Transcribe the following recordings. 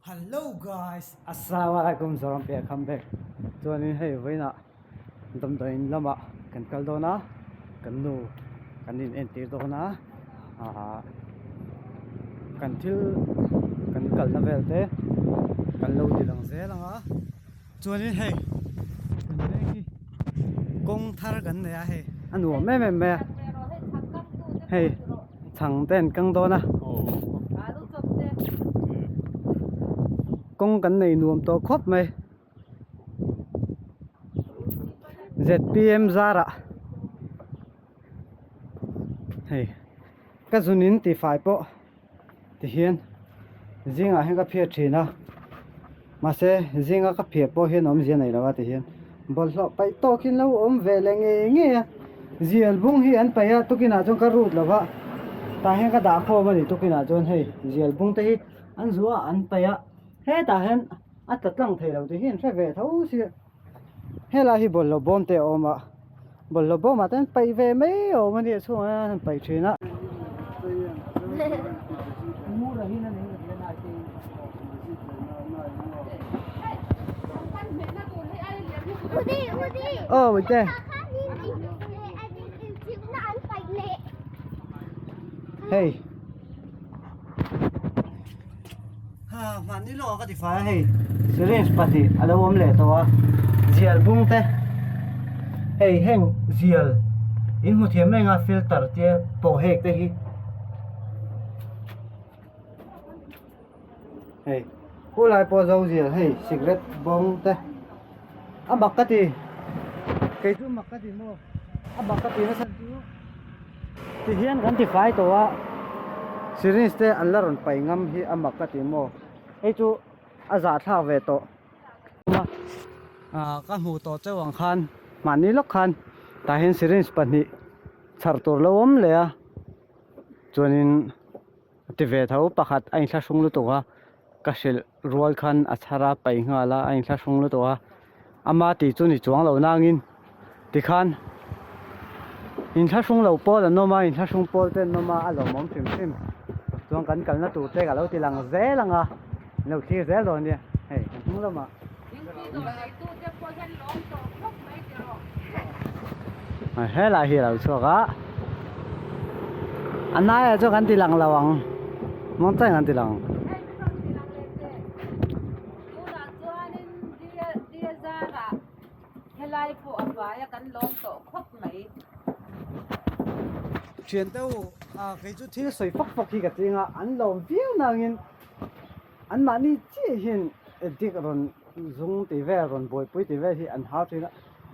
Hello guys, Assalamualaikum zorom pe comeback. Chuanin hei voina damdain lama kan kaldona kan nu kanin entir dona kan thil kan kal na velte kan lo ti lang zelanga chuanin hei kong thar kan ne a hei anu me hei chang ten kang dona công cắn này nuông to khóc mày ZPM ra ạ hey cái zunin thì phải bộ thì hiền riêng hay cái phía trên à mà sẽ riêng cái phía bộ hiền ôm riêng này là thì hiền bol lo phải to khi lâu ôm về là nghe nghe riêng bung hiền phải à tôi kia nào trong cái rút là vậy ta hay cái đá khô mà thì tôi kia nào trong hey riêng bung thì anh rúa anh phải à hết ta hen à tất lăng thấy đâu thì hiện sẽ về thấu xí hết là hi bol lo bom te ôm à bol lo bom mà tên bay về mấy ôm mà đi xuống à bay chuyến á mua là hi nó này là này thì bây giờ hey mà ní lo cái thì phải hey syringe pati ada om le to zial bung te hey heng zial in mu thiam nga filter te po hek te hi hey cô lại po dâu zial hey cigarette bong te bakati cái thứ makati mo bakati na san tu thì hian kan ti phải to syringe te an la ron pai ngam hi makati mo ei chu aza tha ve to ka hmu to chawang khan mani lok khan ta hen syringe pani chhar tur lo om le a chuanin ti ve tho pakhat ain thla sung lu towa ka shil rual khan achara pai ngala ain thla sung lu towa ama ti chu ni chuang lo nangin ti khan in thla sung lo pol an noma in thla sung pol ten noma a lo mom phim chuang kan kalna tu te ga lo ti lang ze langa lâu khi rẽ rồi nè, hey, đúng rồi mà. Hết là hiểu rồi sao cả. Anh nói cho anh đi lăng lawang, mong tay anh đi lăng. Chuyện đâu cái chút thiếu sợi phóc phóc khi cái gì à, anh làm việc nào nhìn anh mà đi chỉ hiện đi rồi dùng thì về rồi bồi bồi thì về thì anh hao thì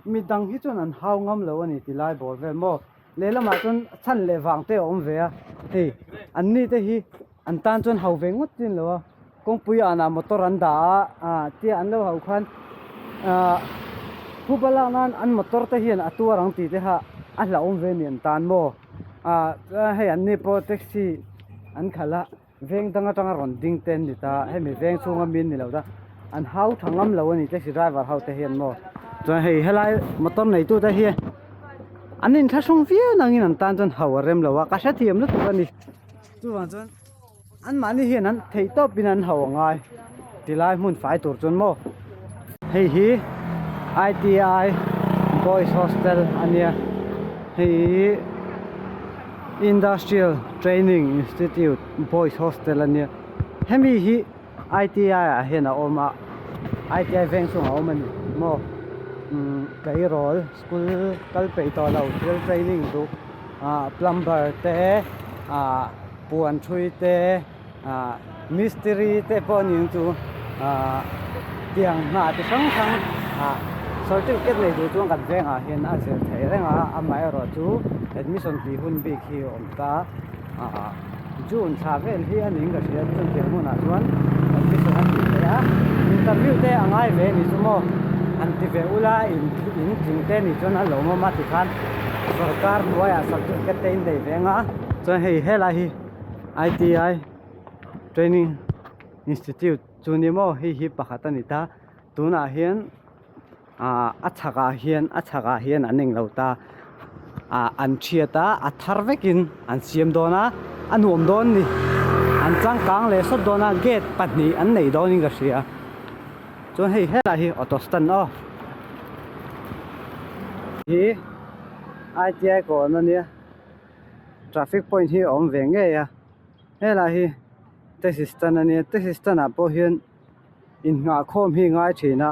mình đăng khi cho anh hao ngâm lâu anh thì lại bỏ về mò lấy là mà chọn chăn lệ vàng te ôm về thì anh đi thì anh tan chọn hao về ngất tin lâu công bùi anh làm motor anh đã thì anh lâu hao khoan phụ bà lang anh motor te hiện tua răng thì ha anh là ôm về miền tan mò hay anh đi po taxi anh khala veng tanga ron ding ten ni ta he mi veng chunga min ni lo da an hau thangam lo ani taxi driver hau te hian mo cho hei helai motor nei tu ta hi an in thasung view nangin an tan chon hau rem lo wa ka sa thiam lu tu ani tu wa chon an mani hian an thei to pin an hau ngai tilai mun fai tur chon mo hei hi ITI boys hostel ania hei Industrial Training Institute Boys Hostel ania hemi hi ITI a hena oma ITI veng sung a oma mo kai rol school kal pei to lo training du plumber te puan thui te mystery te pon chu tiang na te sang sang certificate nei du chuang kan veng a hen a zel thei renga amai ro chu admission fi hun bi khi om ta June saven hi aning ga sia chun te mo na chuan admission an ti ya interview te angai ve ni chumo an ti ve ula in jing te ni chuan a lo ma ti khan sarkar noya certificate te in dei venga chuan hei hela hi ITI Training Institute chunimo hi pakhatani ta tuna hian achaka hian aning lo ta an thiata a thar vekin an siam dona anuam don ni an chang kang le so dona gate patni an nei do ni ga sia cho hei hela hi auto stand o hi ITI ko na nia traffic point hi om ve nge ya hela hi taxi stand ani taxi stand a po hian in nga khom hi ngai thina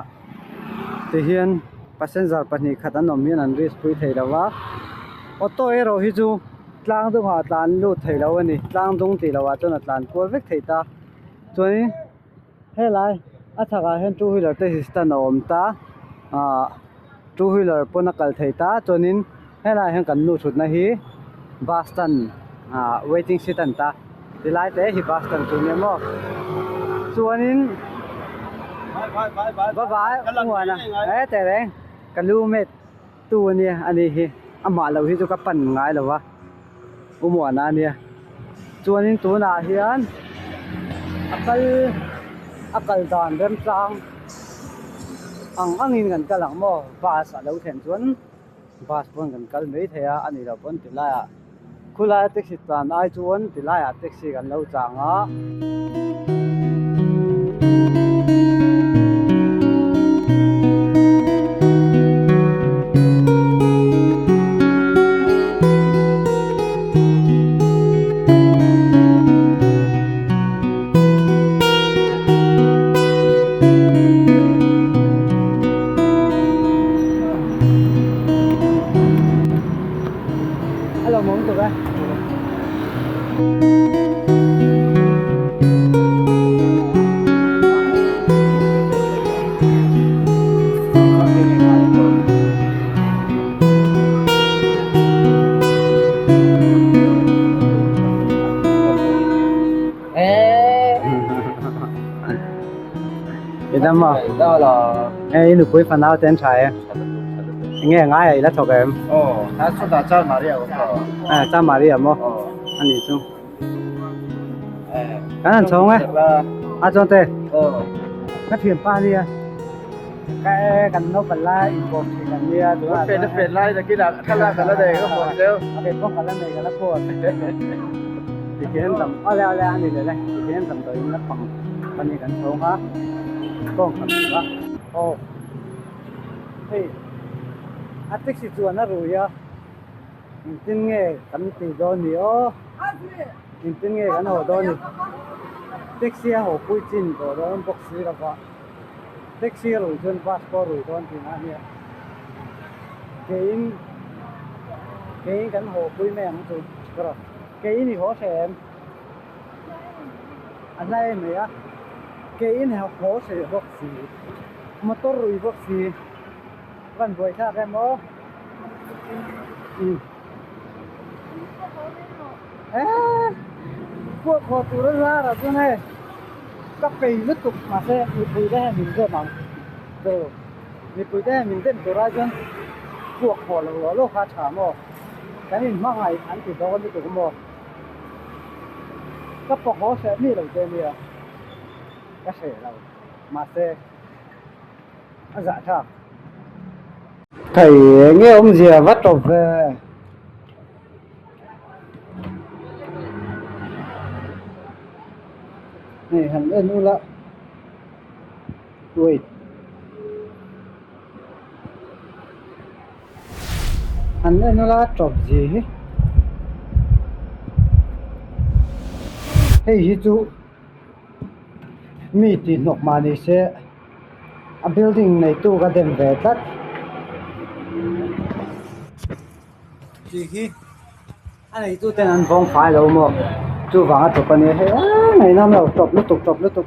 te hian passenger pani khatan om hian an ris pui thei lawa auto ero hi chu tlang dung ha tlan lu thei lo ani tlang dung ti lawa chona tlan kol vek thei ta choi helai a thaka hian two wheeler taxi stand om ta two wheeler pona kal thei ta chonin helai hian kan nu thut na hi bus stand waiting seat an ta tilai te hi bus stand chu ne mo chuanin bye ngwana te reng kalumet tu ania ani hi ama lo hi chu ka pan ngai lawa umwana ania chuanin tu na hian akal dan rem tlang angin kan kalang mo bus a lo then chuan bus pon kan kal mei theya ani lo pon tilaya khula taxi stand ai chuan tilaya taxi kan lo changa hello mong tu ba Việt Nam mà đó là nghe nó cuối phần nào tên trái nghe ngay ấy là thuộc em nó xuất ra cho Maria cha Maria mà anh đi chung cái anh chung ấy cho tê cái thuyền pa đi cái cần nó cần la import thì cần đi đúng làเป็นไล่ตะกี้ละข้างล่างกันแล้วเด็กก็หมดเร็ว cái con cần la này cần la cột thì kiến tầm leo anh đi đây thì kiến tầm tới nó bằng bên này cần chung hả con cần đó hey taxi chuan na ruya tin nge kan ti do ni o tin nge kan ho do ni taxi ho pui chin ko do box si ra ba taxi ro chuan passport ro don tin a ni kein kan ho pui me ang chu ro kein ni ho sem anai me ya kein ho se box si motor ro box si văn buổi khác em óพวก họ tụi nó ra rồi cho này các cây lít tục mà xe bị bụi đây mình rất nặng rồi bị bụi đây mình rất tụi ra choพวก họ là lỗ khá chả mà cái mình mắc ngày ăn thì đó đi tụi mà các phuộc họ sẽ đi đầu tiên đi cái xe đâu mà xe nó dạ chả thầy nghe ông dìa vắt trộm về này hẳn lên luôn lắm ui hẳn lên nó là trộm gì hey hi chú mi thì nộp mà đi xe building này tu cái đèn về tắt chị khi anh ấy tu tên anh vong phải đâu mà tu vàng chụp anh ấy hay này năm đầu chụp liên tục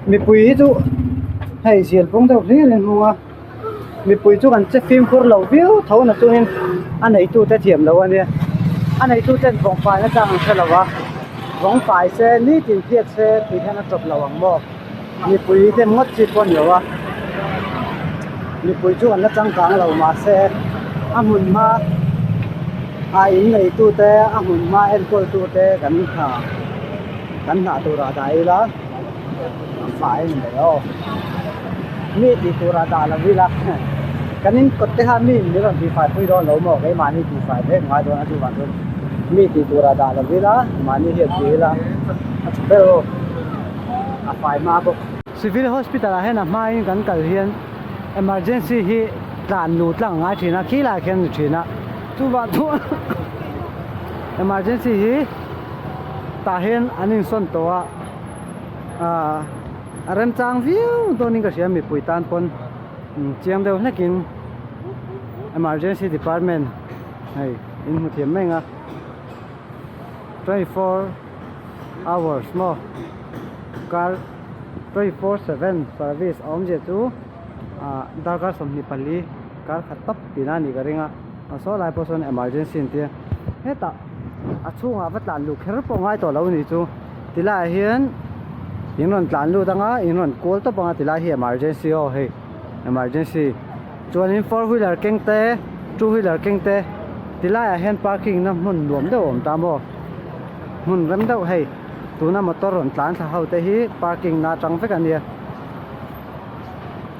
mi bùi tu hay diện vong đâu riêng lên mua mi bùi tu cần chơi phim khur lẩu biếu thấu là tu nên anh ấy tu tên thiểm đâu anh ấy tu tên vong phải nó chẳng sẽ là vâng vong phải xe ní tiền thiệt xe thì nó chụp lẩu vàng mò mi bùi tên ngót chỉ con nhiều à mi pui chu an la chang kang lo ma se a mun ma in nei tu te a mun ma en kol tu te kan na tu ra dai la phải này ô mi ti tu ra da la vi la kanin ko te ha mi ni ron ti phải pui do lo mo cái mà ni ti phải đấy ngoài đó na tu ban mi ti tura da la vila mani he vila pero a fai ma bo civil hospital a hena mai kan kal hian emergency hi tlan lu tlang ngai thina khila khen thina tu ba thu emergency hi ta hian anin son to a rem chang view to ning ka siam mi pui tan pon chiang deuh nakin emergency department hey in mu thiam menga 24 hours mo kar 24/7 service om je tu darkar somni pali kar khatap tina ni garinga so lai person emergency intia heta achunga vatlan lu kher po ngai to lo ni chu tila hian inron tlan lu danga inron call to panga tila hi emergency o hey emergency chuanin 4-wheeler kengte 2-wheeler kengte tila hian parking na mun nuam de om tamo mun rem deuh hey tuna motor ron tlan tha haute hi parking na tang vek ania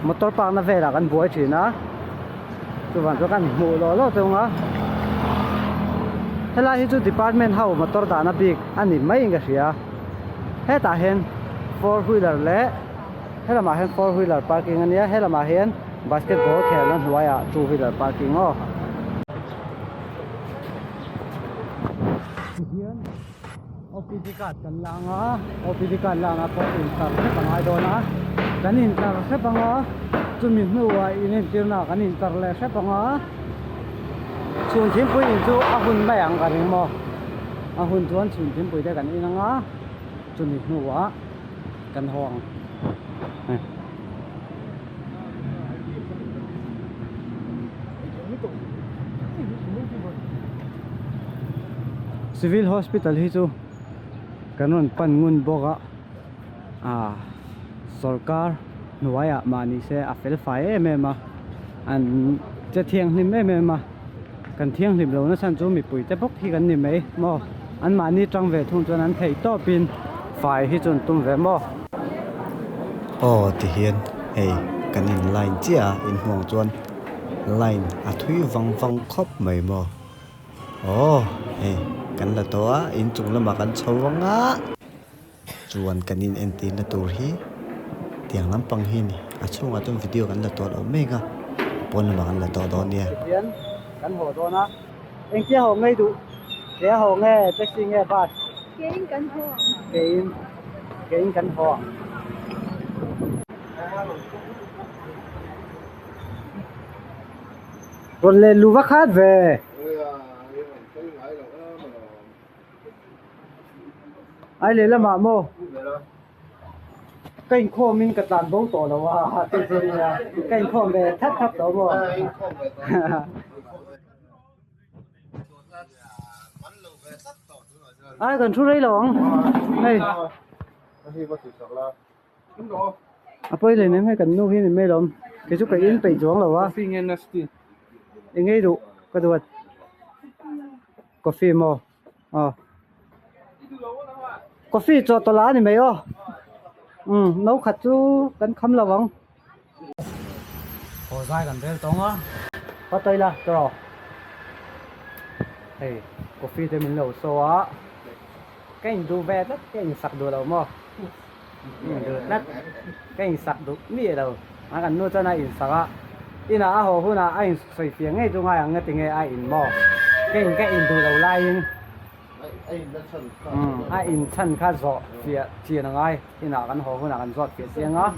motor park na vela kan buai thina chuwan cho kan mu lo chunga hela hi chu department how motor da na big ani mai nga ria heta hen 4-wheeler le hela ma hen 4-wheeler parking ania hela ma hen basketball khel an huaya 2-wheeler parking o OPD card kan langa OPD card langa po in tar se pangai do na kan in tar se panga chumin nuwa in tirna kan in tar le se panga chun thim pui in chu a hun mai ang ka ring mo a hun chuan chun thim pui de kan in anga chumin nuwa kan hong civil hospital hi chu kanon pan ngun boga sarkar nuaya mani se a fel fai emema an che thiang hlim emema kan thiang hlim lo na san chu mi pui te bok hi kan ni mai mo an mani tang ve thung chuan an thei to pin fai hi chun tum ve mo ti hian hey kanin line chia in hmong chuan line a thui wang khop mai mo hey kan la to in chung lama kan chhawanga chuan kanin enti na tur hi tiang lampang hi ni achunga tum video kan la to lo mega pon lama kan la to do nia hian kan ho do na eng che ho ngai du che ho nge taxi nge bus Kein kan ho. kein kan ho rồi lên lưu vác hát về ai lấy làm mô kênh khô mình cật làn bóng tổ đâu à tên gì là kênh khô về thắt thắt đó mô ai cần chút đấy lỏng này à bây giờ nếu hay cần nuôi thì mê lắm cái chút cái yên bị xuống rồi á anh ấy đủ cái đồ coffee mò coffee cho tôi lá thì mấy ô nấu khát chú cắn khăm là vắng hồ dai gần đây tông á có tay là rồi hey coffee thì mình nấu số á cái hình đồ ve đất cái hình sặc đồ đâu mò được đất cái hình sặc đồ mía đâu anh cần nuôi cho này hình sặc á ina a ho huna a in soi fiang ngai chu ngai ang ngati ngai a in mo cái in du lo lai in a in chan kha zo fia chi na ngai ina kan ho huna kan zot fia siang a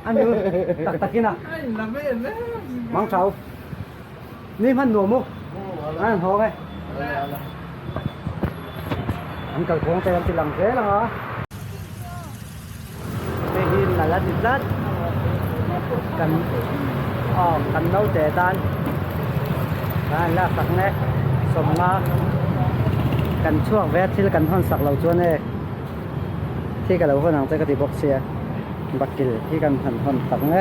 anh tak takina mang chau ni man no mo anh ho ngai anh cầu cuống tay anh chỉ làm thế là hả cái hin là lát thịt lát cần nấu chè tan là sặc nè sầm nga cần chuông vét thì cần hòn sặc lẩu chuông nèที่กับเราคนนั้นจะกระติบบ็อกเซียบักกิลที่กันหันหอนสặc nè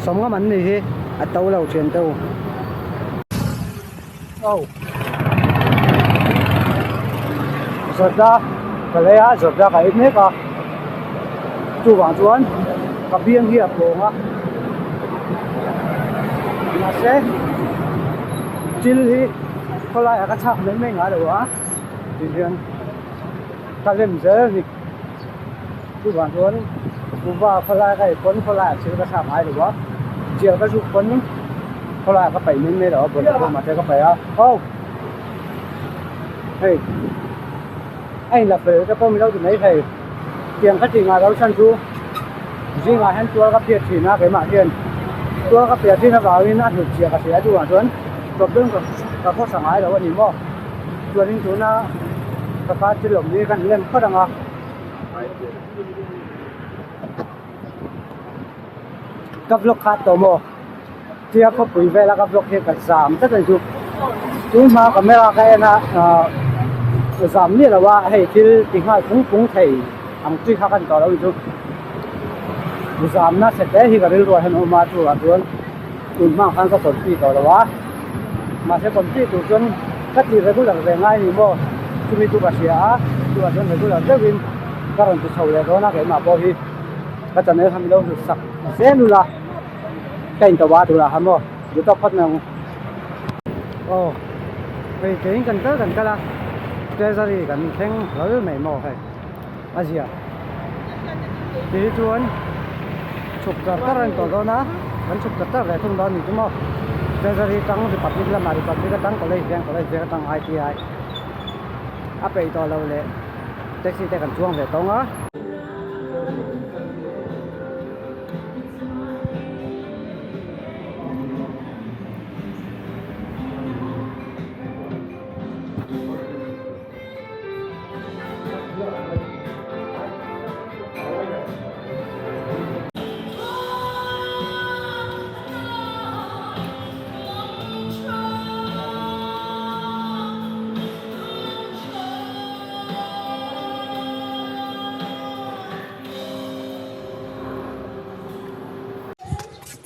sầm ngaมันนี่ที่อัตโตเราเชียนโตgiọt ra và lấy á giọt ra cái ít nếp à chu vàng chuan cà biếng hiệp đồ á mà xe จิลที่เขาไล่กระชับไม่ง่ายเลยวะทีเดียวถ้าเล่นเจอนี่ทุกวันทุนผมว่าเขาไล่ใครคนเขาไล่ซื้อกระชับหายหรือวะเจียวก็ทุกคนเขาไล่ก็ไปไม่หรอบนพวกมาเจอก็ไปอ่ะโอ้เฮ้ยไอ้หลับเลยก็ต้องมีเราอยู่ไหนใครเตียงก็จริงมาเราชั้นชูจริงมาเห็นตัวก็เพียรถีนะไปมาเทียนตัวก็เพียรที่นักเรานี่น่าถูกเชียร์กับเสียทุกวันทุนจบเรื่องกับพ่อสั่งหายแล้ววันนี้มั่วตัวนี้ตัวน่ะสภาพจิตหลงนี้กันเล่นก็ดังอ่ะกับลูกค้าตัวโมเทียบกับปุ๋ยเวลากับลูกเทียบกัน3ถ้าเป็นจุดมากับไม่ว่าใครนะ3นี่แหละว่าให้ที่ติดให้คุ้งไทยอังกฤษเขากันต่อแล้วจุด3น่ะเสร็จแล้วที่ก็เรียกว่าให้ออกมาตัวตัวอุ่นมากครั้งก็ผลปีต่อแล้ววะมาใช้ผลปีตัวจนก็ตีไปทุกอย่างเป็นง่ายนี่โมที่มีตัวเสียตัวจนไปทุกอย่างเจ้าวินก็รันจะเฉลี่ยตัวนักเห็นมาบ่ที่ก็จะเนื้อทำให้เราสักเส้นดูละใกล้ตัวดูละฮัมโมเดี๋ยวต้องพัดนึงโอ้ไปเก่งกันเตอร์กันก็ละเจอสิกันแข่งเราไม่โม่ให้อาเซียทีชวนฉุกจับก็รันตัวนะมันฉุกจับแต่ทุ่งดอนนี่จุ่มเจอสิตั้งที่ปัตติละมาที่ปัตติก็ตั้งก็เลยก็ตั้ง ITI อ่ะไปต่อเราเลยแท็กซี่แต่กันช่วงเดี๋ยวตรงอ่ะ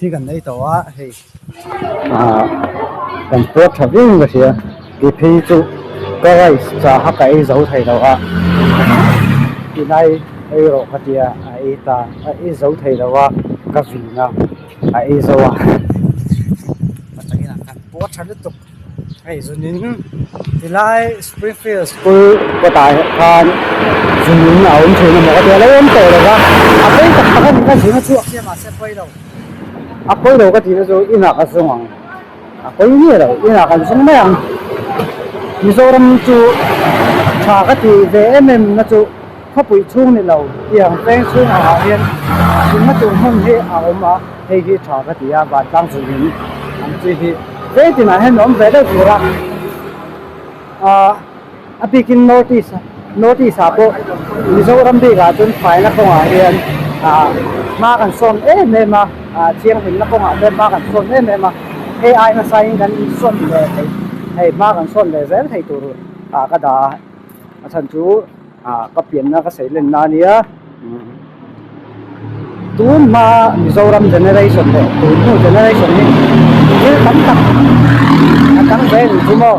ที่กันได้ตัวเฮ้ยกันเปิดทวิงก็เสียที่พี่จุก็ไว้จะหักไอ้เจ้าไทยแล้วที่ไหนไอ้โรคเดียไอ้ตาไอ้เจ้าไทยแล้วก็วิ่งนะไอ้เจ้ามันตั้งอย่างกันปวดฉันตุกไอ้ส่วนนี้ที่ไหนสปริงฟิลด์สกูลก็ตายกันส่วนนี้เอาถึงมันก็เดียวแล้วมันโตเลยว่าอะไรต่างกันก็ถึงช่วงที่มาเซ็ตไว้แล้วAku itu kan tidak so ina kasong, aku ini lah ina kasong macam, misalnya tu cakap di VM macam apa itu ni lah, yang pensiun harian, cuma tu mungkin aku mah hegi cakap dia batang sulit, jadi jadi mana nom beda kurang, bikin notice apa, misalnya dia kan file aku harian, makan son memangเชียงหินแล้วก็หาเดินมากันส่วนนี้เนี่ยมา AI มาใส่กันส่วนเลยให้มากันส่วนเลยเส้นให้ตัวก็ได้ฉันจูก็เปลี่ยนนะก็ใส่เล่นนานี้ตูนมามิโซรัมเจเนอเรชั่นเลยตูนเจเนอเรชั่นนี้ที่ตั้งเส้นจูโม่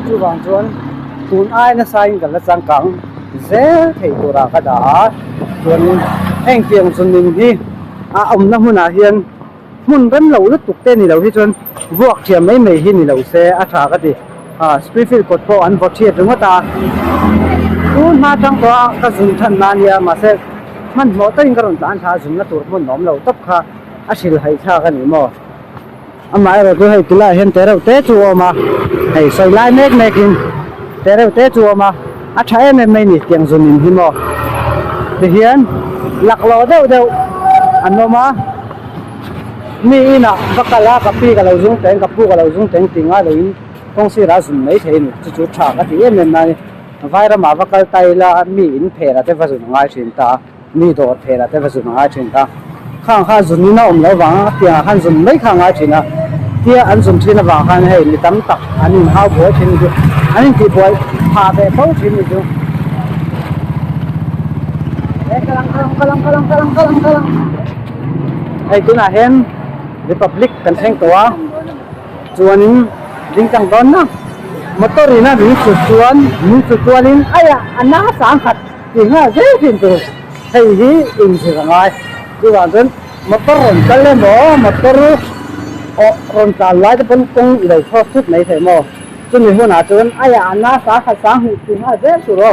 จูบางส่วนตูนไอ้น่ะใส่กันแล้วจังกังเส้นให้ตัวก็ได้ส่วนแห่งเพียงส่วนหนึ่งที่น้ำมันอาเฮียนมันเป็นเหล่าลึกตุกเต้นนี่เหล่าที่จนพวกเทียมไม่หินนี่เหล่าเสียอาชาก็ดีสปริฟิลกดโปอันพอเทียถึงว่าตาคุณมาจังตัวก็สุนทรนานยามาเสกมันหมดตั้งกระดุนตานชาสุนละตัวมันหนอมเหล่าตับค่ะอาศิลให้ชากันนี่มั่วอันหมายเราคือให้กินละเห็นแต่เราเตะจัวมาให้ใส่ลายเมฆกินแต่เราเตะจัวมาอาชายไม่นี่เตียงสุนินหิมั่วเฮียนหลักหล่อเดียวอันนู้มานี่นะบักกะลากับปีกับเราจุงแต่งกับผู้กับเราจุงแต่งติงอะไรต้องสิราสุนไม่เท่นี่จุดฉากก็ที่เนี่ยนั่นไฟระมาบักกะไตละมีอินเพลาเทวสุนง่ายชินตามีโดดเพลาเทวสุนง่ายชินตาข้างจุนนี่นะเราวางเตียข้างจุนไม่ข้างง่ายชินนะเตียอันจุนที่นะวางข้างให้มีตั้มตักอันนี้ห้าวบัวชินอยู่อันนี้ที่บัวพาไปเขาชินอยู่กำลังไอ้ตัวน่ะเห็น Republic กันแข่งตัวส่วนลิงจังตอนนะมอเตอร์นี่นะมีสุดตัวลิงไอ้อันน่าสังขัดจริงอ่ะเจ๊จริงตัวให้ฮีอินสิกันไงดูว่าจนมอเตอร์กันเลยบ่มอเตอร์ ron tan lai te pon kong i dei tho thut nei the mo chu mi huna chun aya na sa kha sang hu ti ha ve su ro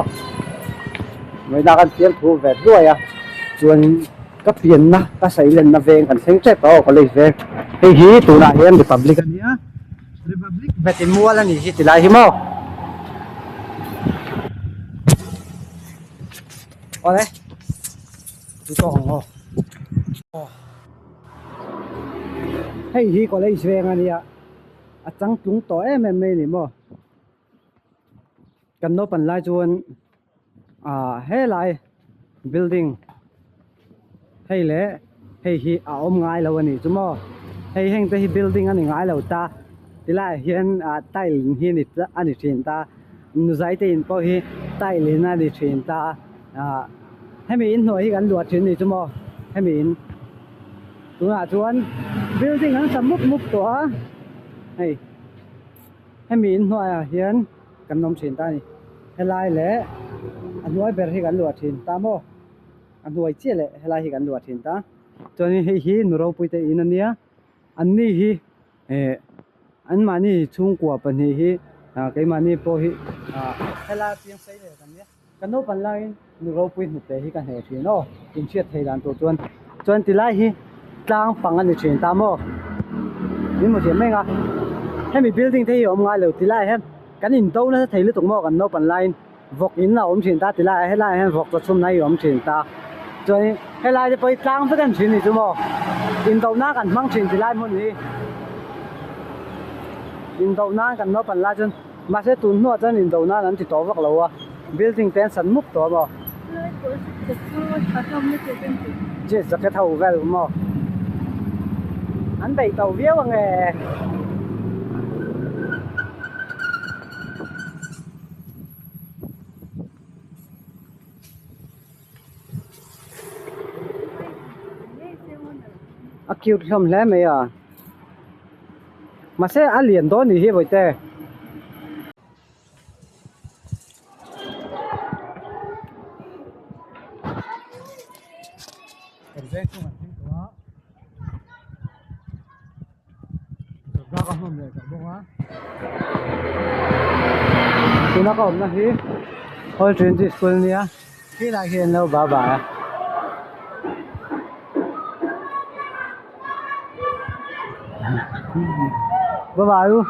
mai da kan tiam thu ve ruai a chuan ka pian na ka sai len na veng kan seng che to ko le ve hei hi tu na hian republic ania republic vetin mual ani hi ti lai hi mo ole tu to ho hei hi ko le veng ania a chang tung to em ni mo kan no pan lai chuan he lai building hei le hei hi a om ngai lo ani chumo hei heng te hi building ani ngai lo ta tila hian tile hi ni ani thin ta nu zai te in po hi tile na ni thin ta hemi in noi hi kan luat thin ni chumo hemi in tuna chuan building ang samuk muk to a hei hemi in noi a hian kan nom thin ta ni helai le anoi ber hi kan luat thin ta mo anoi che le helai hi kan luat thin ta choni hei hi nuro puite in ania anni hi an mani chung kwa pani hi kai mani po hi hela piang sai le kan ya kan no pan lai nuro pui nu te hi kan he thi no in chiat thei dan to chuan ti lai hi tlang pang ani thin ta mo ni mo che menga hemi building thei om ngai lo ti lai hen kan in to na thei lu tung mo kan no pan lai vok in na om thin ta ti lai helai hen vok to chum nai om thin ta choi helai de poi tlang fa kan thin ni chu mo in to na kan mang thin ti lai mo ni in do na kan no pan la chun ma se tun no chan in do na nan ti to vak lo a building ten san muk to bo je sa ka thau vel mo an bei tàu viếc bằng nghề cute không lẽ mày à mà sẽ ăn liền đó thì hi vậy tê thì nó còn là hi hồi chuyến đi school nia khi lại hiện lâu bà luôn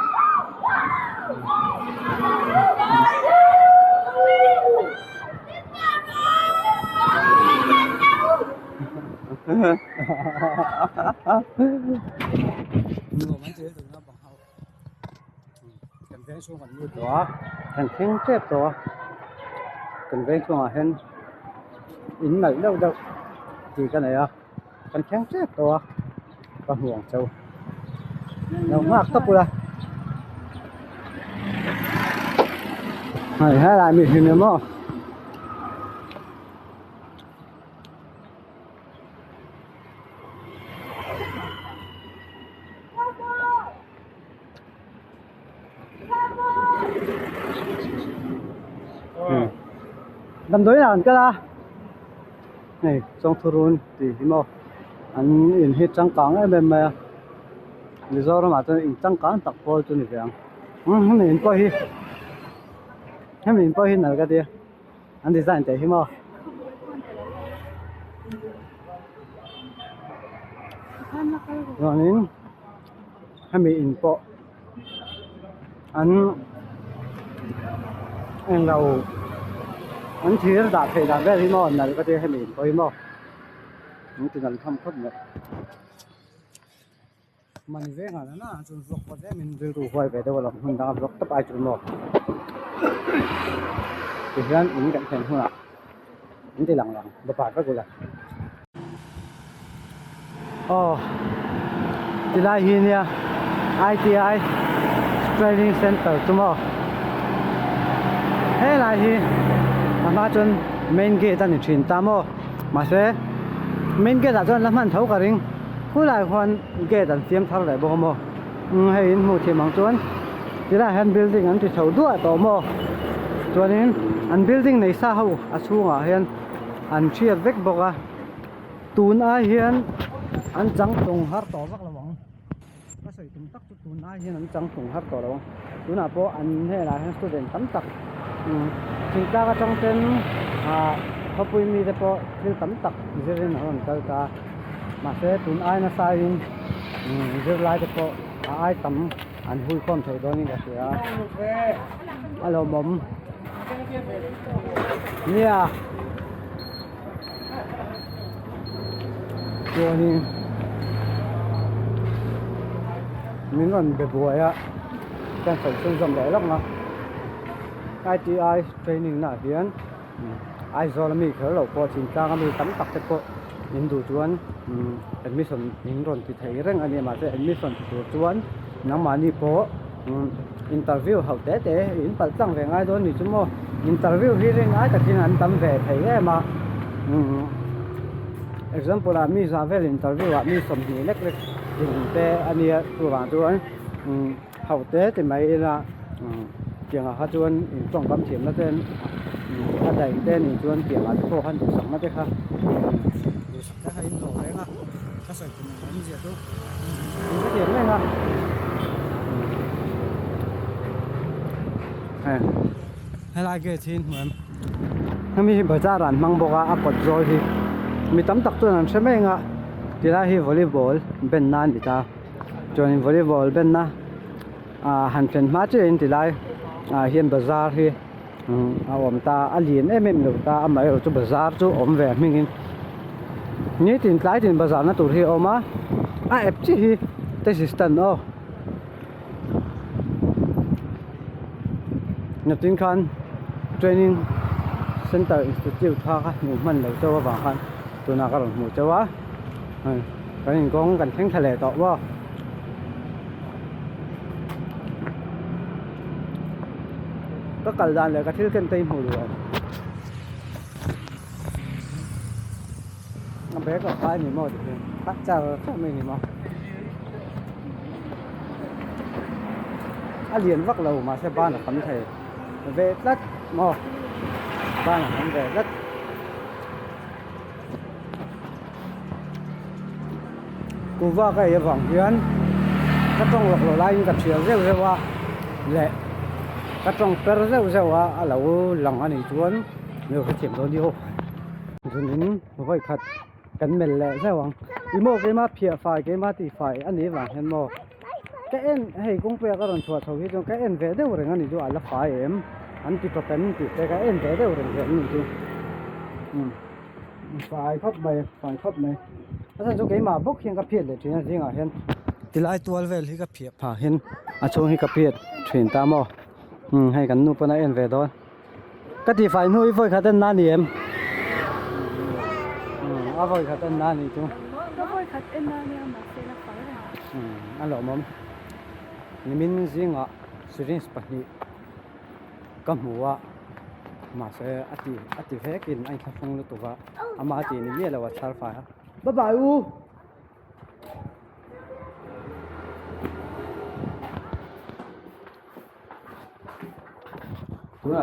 cần vẽ xuống còn nuôi đó cần khen chép đó cần vẽ xuống là hen in này đâu đâu thì cái này à cần khen chép đó con huồng châu đâu mắc tóc rồi này hay là mình hình nữa mà đâm đối là cái là này trong thôn thì mà anh in hết trắng cẳng ấy mà lý do mà tôi in trắng cẳng tập vô cho người vậy hắn in coi hi hắn in coi hi nào cái gì anh design thế hi mà rồi nên hắn in coi anh đâu anh thấy đã thấy đã về thì mà này cái gì hay mình coi mà những cái này không khớp được mình về ngả nó chun vlog có thể mình về đủ về đâu là mình đang vlog tập ai chun mà thì hiện những cái thành hoa những cái lằng bập bạ cái là thì lại hiện nha ITI Training Center chúng mà thế lại hiện mà chun main gate anh chuyển tam ô mà sẽ main gate là chun làm ăn thấu cả riêng khu lại hoàn gate anh tiêm tháo lại bao mò hay in một thì mang chun thì là hand building anh thì thấu đua tổ mò cho nên anh building này xa hậu xuống à hiện anh chia vết bọc à tún ai hiện anh trắng tung hát tổ vắc là vắng soi tum tak tu na hian an chang thung har to lo tuna po an he la han student tam tak thing ta ka chang ten khopui mi te po thil tam tak zerin on kal ta ma se tun ai na sai in zir lai te po ai tam an hui khom thei do ni da sia alo mom nia cho ni mình còn về buổi á đang phải sung dầm đấy lắm mà ITI training là hiến ai do là mình khởi đầu qua chính trang mình tắm tập cái cô những đồ chuan admission những rồi thì thấy rằng anh em mà sẽ admission thì đồ chuan nắm mà đi phố interview học tế tế in bật tăng về ngay đó thì chúng mo interview khi riêng ai tất nhiên anh tắm về thấy em mà example là mi ra về interview là mi sầm gì lách lách te anh ấy tụi bạn tụi học tế thì mấy là chuyện là hát chuan trong bấm chìm nó tên ở đây tên thì chuan chuyện là cô hắn sống nó đấy ha cái hay nổi đấy ha cái sợi của mình như vậy thôi cái chuyện này ha hay là cái chuyện mà hắn mi bây giờ là mang bộ áo quần rồi thì mi tắm tắc tuần sẽ mấy ngã thì là hi volleyball bên nan thì ta join volleyball bên na hành trình mà chơi thì lại hiện bazaar hi om ta alien em lo ta mai ở chỗ bazaar chỗ om về mình như tin lại tin bazaar na tur hi oma ep chi hi te system o nhập tin khan training center institute tha ka mu man lo cho wa khan tu na ka ro mu cho wa cái này con cần thắng thay lệ tọt quá có cần làm lại cái thứ kinh tim hồi rồi nó bé có phải nhiều mồi thì bắt chào các mình nhiều mồi liền vắt lầu mà xe ban là cấm thể về đất mò ban là cấm về đất cô va cái vòng hiến các trong lọc lò lai gặp chuyện rêu rêu à lệ các trong per rêu rêu à lâu lòng anh ấy chuốn nhiều cái chuyện đó nhiều rồi đến vậy thật cắn mền lệ rêu à imo cái má phìa phải cái má thì phải anh ấy vàng hen mò cái em hay cũng phải các đồng chuột thôi trong cái em về đâu rồi anh ấy cho là phải em anh thì có cái cái em về đâu rồi anh ấy phải khóc màyถ้าจะกี่มาบุกเฮียกับเพียรเลยที่นั่นที่ไหนเห็นที่ไล่ตัวเวลที่กับเพียรผ่าเห็นช่วงที่กับเพียรเทรนตามอ๋อให้กันนู่นปนเอ็นเวดอนก็ที่ฝ่ายนู้นฝ่ายขัดนั่นนี่เอ็มฝ่ายขัดนั่นนี่จุ๊ก็ฝ่ายขัดนั่นนี่มาเสียละฝ่ายเลยอันหล่อมั้งนี่มินซิงอ่ะสุรินทร์สปานีก็หัวมาเสียอติเฟกินไอ้ข้าวฟงลุตัวอามาตีนี่เราว่าชาร์ฟายบ๊ายบายอู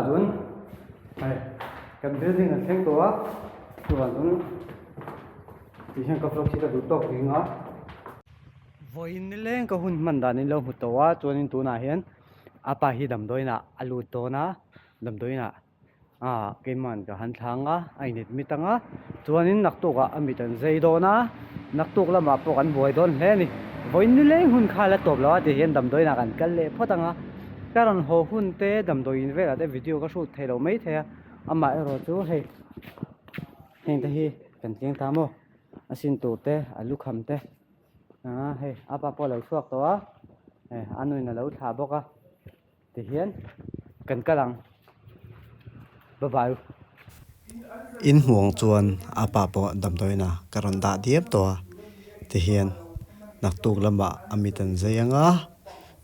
ทุนไอ้กันเรื่องกันเท่งตัวทุนที่ฉันก็ฟลุกที่จะดูตกจริงอ่ะวันนี้เล่นก็หุ่นมันดานี่เราหุ่นตัวจวนตัวน่ะเห็นอาปาฮีดำด้วยนะอาลูตัวนะดำด้วยนะเกมมันก็หันทางไอ้นิดมิตังส่วนนี้นักตุกมิตันใจโดนะนักตุกละมาปกันบวยโดนเฮ้นี่วันนี้เล่นหุ่นขาละตบแล้วที่เห็นดำด้วยนะกันเละเพราะตังการหัวหุ่นเตะดำด้วยเวลาได้วิดีโอก็ชูเทเราไม่เทมาเราจูเฮ้เห็นแต่เฮ้กันเก่งตามโอสินตูเตะลูกคำเตะเฮ้อาปาพอเราชวกตัวอันนู้นเราถาบอกที่เห็นกันกำลังบ๊ายบายอินห่วงจวนอาปาปอดำด้วยนะการันดาเดียบตัวที่เห็นนักตุกลำบากอมิตันเซียง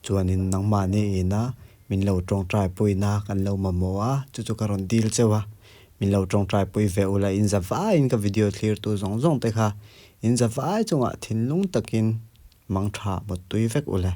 จวนอินนังมานี่นะมินเหล่าตรงใจปุยนากันเหล่ามาโมจู่ๆการันดีลเจ้าวะมินเหล่าตรงใจปุยเวอุลาอินจะฟ้าอินกับวิดีโอคลิปตัวซองๆแต่ค่ะอินจะฟ้าจงทิ้งลุงตะกินมังชาบดตุยเฟกอุลา